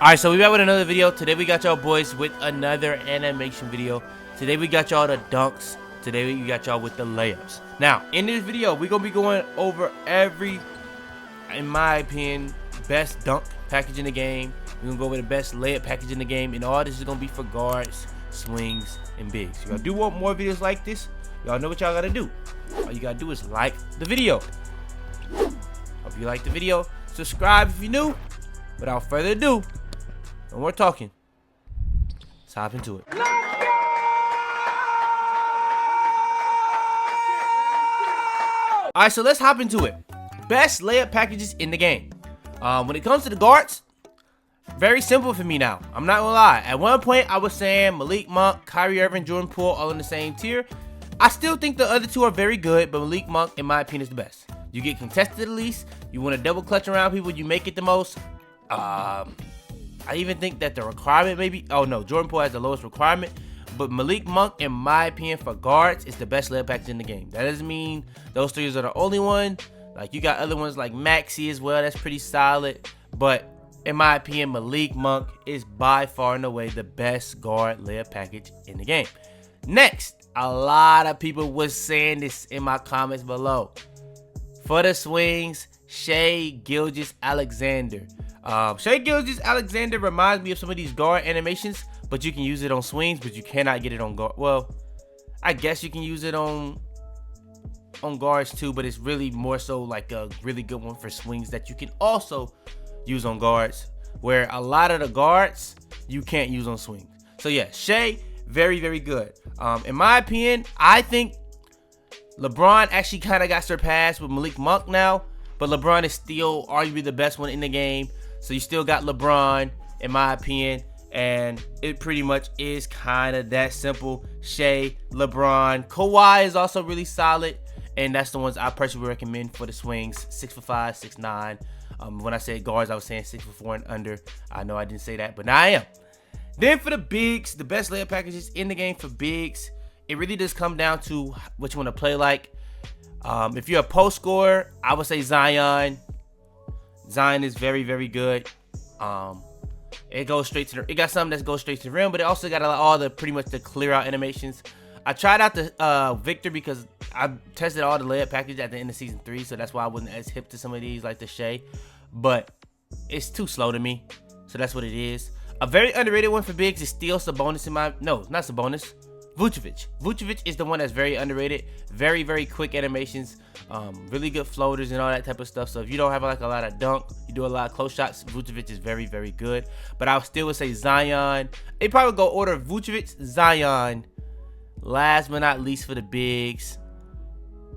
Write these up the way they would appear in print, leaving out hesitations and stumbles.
Alright, so we back with another video. Today we got y'all boys with another animation video. Today we got y'all the dunks. Today we got y'all with the layups. Now, in this video, we're going to be going over every, in my opinion, best dunk package in the game. We're going to go over the best layup package in the game. And all this is going to be for guards, swings, and bigs. Y'all do want more videos like this? Y'all know what y'all got to do. All you got to do is like the video. Hope you like the video. Subscribe if you're new. Without further ado, no more talking. Let's hop into it. Alright, so let's hop into it. Best layup packages in the game. When it comes to the guards, very simple for me now. I'm not gonna lie. At one point, I was saying Malik Monk, Kyrie Irving, Jordan Poole, all in the same tier. I still think the other two are very good, but Malik Monk, in my opinion, is the best. You get contested the least. You want to double clutch around people. You make it the most. I even think that the requirement maybe, oh no, Jordan Poole has the lowest requirement, but Malik Monk, in my opinion, for guards, is the best layup package in the game. That doesn't mean those three are the only one. Like, you got other ones like Maxey as well, that's pretty solid, but in my opinion, Malik Monk is by far and away the best guard layup package in the game. Next, a lot of people was saying this in my comments below. For the swings, Shai Gilgeous-Alexander. Shai Gilgeous-Alexander reminds me of some of these guard animations, but you can use it on swings, but you cannot get it on guard. Well, I guess you can use it on guards too, but it's really more so like a really good one for swings that you can also use on guards, where a lot of the guards you can't use on swings. So yeah, Shai, very, very good. In my opinion, I think LeBron actually kind of got surpassed with Malik Monk now, but LeBron is still arguably the best one in the game. So you still got LeBron, in my opinion, and it pretty much is kind of that simple. Shai, LeBron, Kawhi is also really solid, and that's the ones I personally recommend for the swings. 6'5", 6'9". When I said guards, I was saying 6'4" and under. I know I didn't say that, but now I am. Then for the bigs, the best layup packages in the game for bigs, it really does come down to what you want to play like. If you're a post scorer, I would say Zion. Zion is very, very good. It goes straight to the, it got something that goes straight to the rim, but it also got all the pretty much the clear out animations. I tried out the Victor because I tested all the layup packages at the end of season 3, so that's why I wasn't as hip to some of these like the Shai, but it's too slow to me, so that's what it is. A very underrated one for bigs is still Sabonis in my, no, not Sabonis, Vucevic. Vucevic is the one that's very underrated. Very, very quick animations, really good floaters and all that type of stuff. So if you don't have like a lot of dunk, you do a lot of close shots, Vucevic is very, very good. But I still would say Zion. They probably go order Vucevic, Zion. Last but not least for the bigs,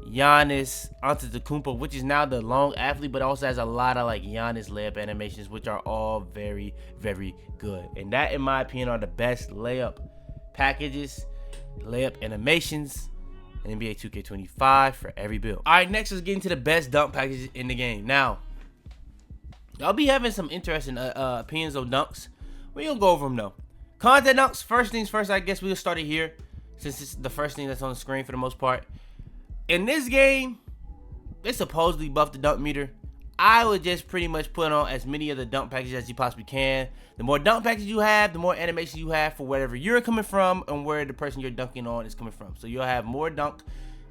Giannis Antetokounmpo, which is now the long athlete, but also has a lot of like Giannis layup animations, which are all very, very good. And that, in my opinion, are the best layup packages, layup animations in NBA 2K25 for every build. All right, next let's get into the best dunk packages in the game. Now, y'all be having some interesting opinions on dunks. We gonna go over them though. Content dunks, first things first, I guess we'll start it here since it's the first thing that's on the screen for the most part. In this game, they supposedly buffed the dunk meter. I would just pretty much put on as many of the dunk packages as you possibly can. The more dunk packages you have, the more animation you have for wherever you're coming from and where the person you're dunking on is coming from. So you'll have more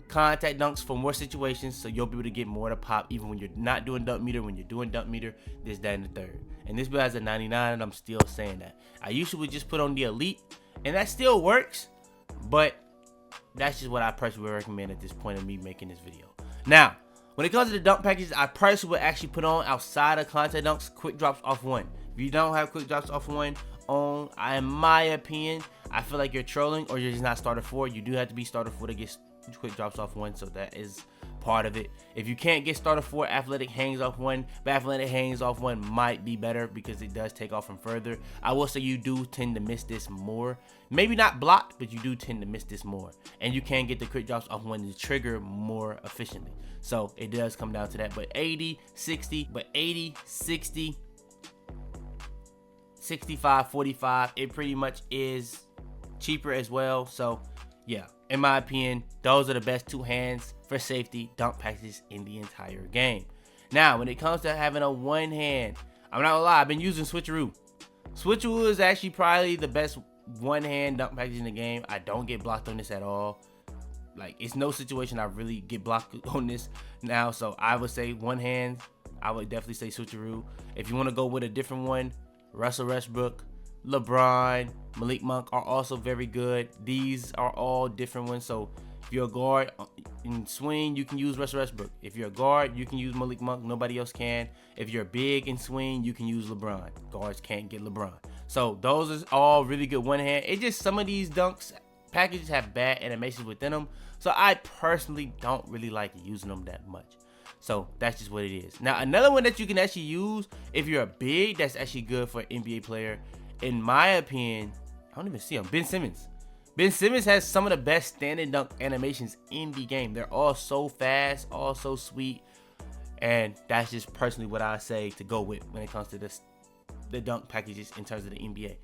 contact dunks for more situations, so you'll be able to get more to pop even when you're not doing dunk meter. When you're doing dunk meter, this, that, and the third. And this build has a 99, and I'm still saying that. I usually would just put on the elite, and that still works, but that's just what I personally would recommend at this point of me making this video. Now, when it comes to the dunk packages, I personally would actually put on, outside of contact dunks, quick drops off 1. If you don't have quick drops off 1 on, in my opinion, I feel like you're trolling or you're just not starter 4. You do have to be starter 4 to get quick drops off 1, so that is part of it. If you can't get starter 4, athletic hangs off 1, but athletic hangs off 1 might be better because it does take off from further. I will say you do tend to miss this more. Maybe not blocked, but you do tend to miss this more. And you can get the quick drops off 1 to trigger more efficiently. So it does come down to that. But 80, 60, 60, 65, 45, it pretty much is cheaper as well. So yeah, in my opinion, those are the best 2 hands for safety dunk packages in the entire game. Now, when it comes to having a 1 hand, I'm not gonna lie, I've been using switcheroo. Switcheroo is actually probably the best one-hand dunk package in the game. I don't get blocked on this at all. Like, it's no situation I really get blocked on this now. So I would say one hand, I would definitely say Switcheroo. If you want to go with a different one, Russell Westbrook, LeBron, Malik Monk are also very good. These are all different ones. So if you're a guard in swing, you can use Russell Westbrook. If you're a guard, you can use Malik Monk. Nobody else can. If you're big in swing, you can use LeBron. Guards can't get LeBron. So those are all really good one hand. It's just some of these dunks packages have bad animations within them. So I personally don't really like using them that much. So that's just what it is. Now another one that you can actually use if you're a big, that's actually good for an NBA player, in my opinion, I don't even see him, Ben Simmons. Ben Simmons has some of the best standing dunk animations in the game. They're all so fast, all so sweet. And that's just personally what I say to go with when it comes to the dunk packages in terms of the NBA.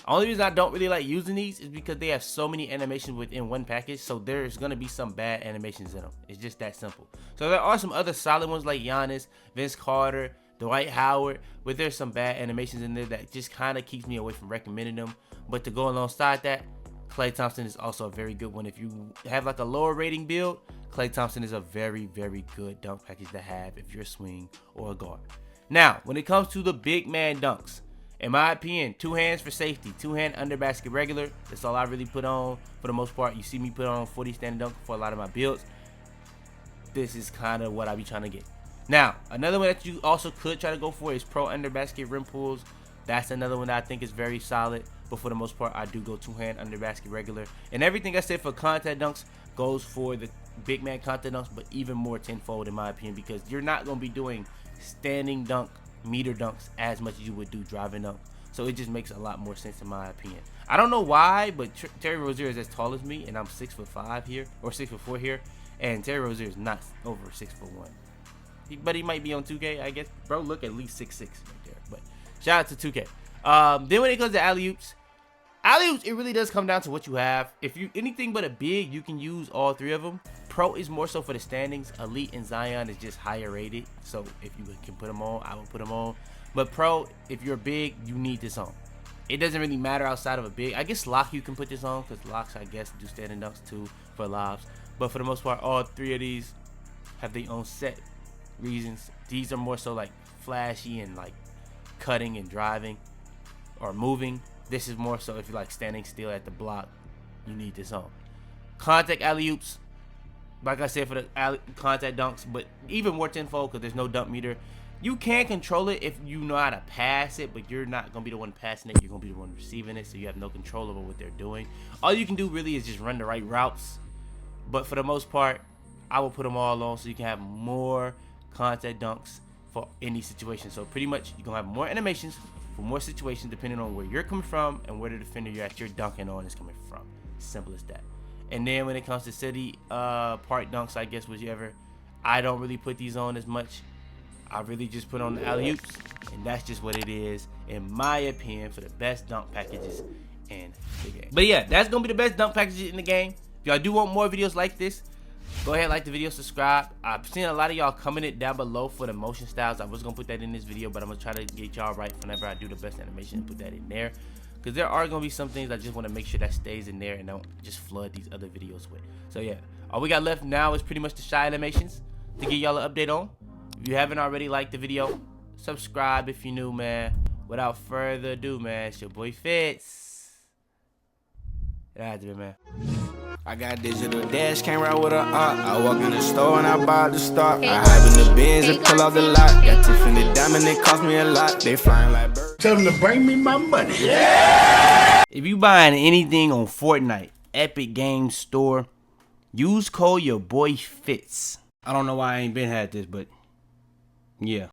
Only reason I don't really like using these is because they have so many animations within one package. So there's going to be some bad animations in them. It's just that simple. So there are some other solid ones like Giannis, Vince Carter, Dwight Howard, but there's some bad animations in there that just kind of keeps me away from recommending them. But to go alongside that, Klay Thompson is also a very good one. If you have like a lower rating build, Klay Thompson is a very, very good dunk package to have if you're a swing or a guard. Now, when it comes to the big man dunks, in my opinion, two hands for safety, two hand under basket regular. That's all I really put on for the most part. You see me put on 40 standing dunk for a lot of my builds. This is kind of what I be trying to get. Now, another one that you also could try to go for is pro under basket rim pulls. That's another one that I think is very solid. But for the most part, I do go two hand under basket regular. And everything I said for contact dunks goes for the big man contact dunks, but even more tenfold in my opinion, because you're not going to be doing standing dunk meter dunks as much as you would do driving dunks. So it just makes a lot more sense in my opinion. I don't know why, but Terry Rozier is as tall as me, and I'm 6'5" here, or 6'4" here, and Terry Rozier is not over 6'1". But he might be on 2K, I guess. Bro, look at least 6'6" right there. But shout out to 2K. Then when it comes to alley-oops, it really does come down to what you have. If you anything but a big, you can use all three of them. Pro is more so for the standings. Elite and Zion is just higher rated. So if you can put them on, I would put them on. But Pro, if you're big, you need this on. It doesn't really matter outside of a big. I guess Lock you can put this on, because Locks, I guess, do standing dunks too for lobs. But for the most part, all three of these have their own set reasons. These are more so like flashy and like cutting and driving or moving. This is more so if you like standing still at the block, you need this on. Contact alley-oops, like I said, for the contact dunks, but even more tenfold because there's no dunk meter. You can control it if you know how to pass it, but you're not going to be the one passing it. You're going to be the one receiving it, so you have no control over what they're doing. All you can do really is just run the right routes. But for the most part, I will put them all on so you can have more contact dunks for any situation. So pretty much you're going to have more animations for more situations depending on where you're coming from and where the defender you're dunking on is coming from. Simple as that. And then when it comes to city park dunks, I guess, whichever, I don't really put these on as much. I really just put on the alley-oops, and that's just what it is, in my opinion, for the best dunk packages in the game. But yeah, that's going to be the best dunk packages in the game. If y'all do want more videos like this, go ahead, like the video, subscribe. I've seen a lot of y'all comment down below for the motion styles. I was going to put that in this video, but I'm going to try to get y'all right whenever I do the best animation and put that in there. Because there are going to be some things I just want to make sure that stays in there and don't just flood these other videos with. So yeah, all we got left now is pretty much the shy animations to get y'all an update on. If you haven't already liked the video, subscribe if you're new, man. Without further ado, man, it's your boy Fitz. It has to be, man. I got digital dash, came right with a I walk in the store and I buy the stock. I hide in the bins and pull off the lot. Got Tiffany diamond, it cost me a lot. They flying like birds. Tell them to bring me my money. Yeah! If you buying anything on Fortnite, Epic Games Store, use code YaboiFitz. I don't know why I ain't been had this, but yeah.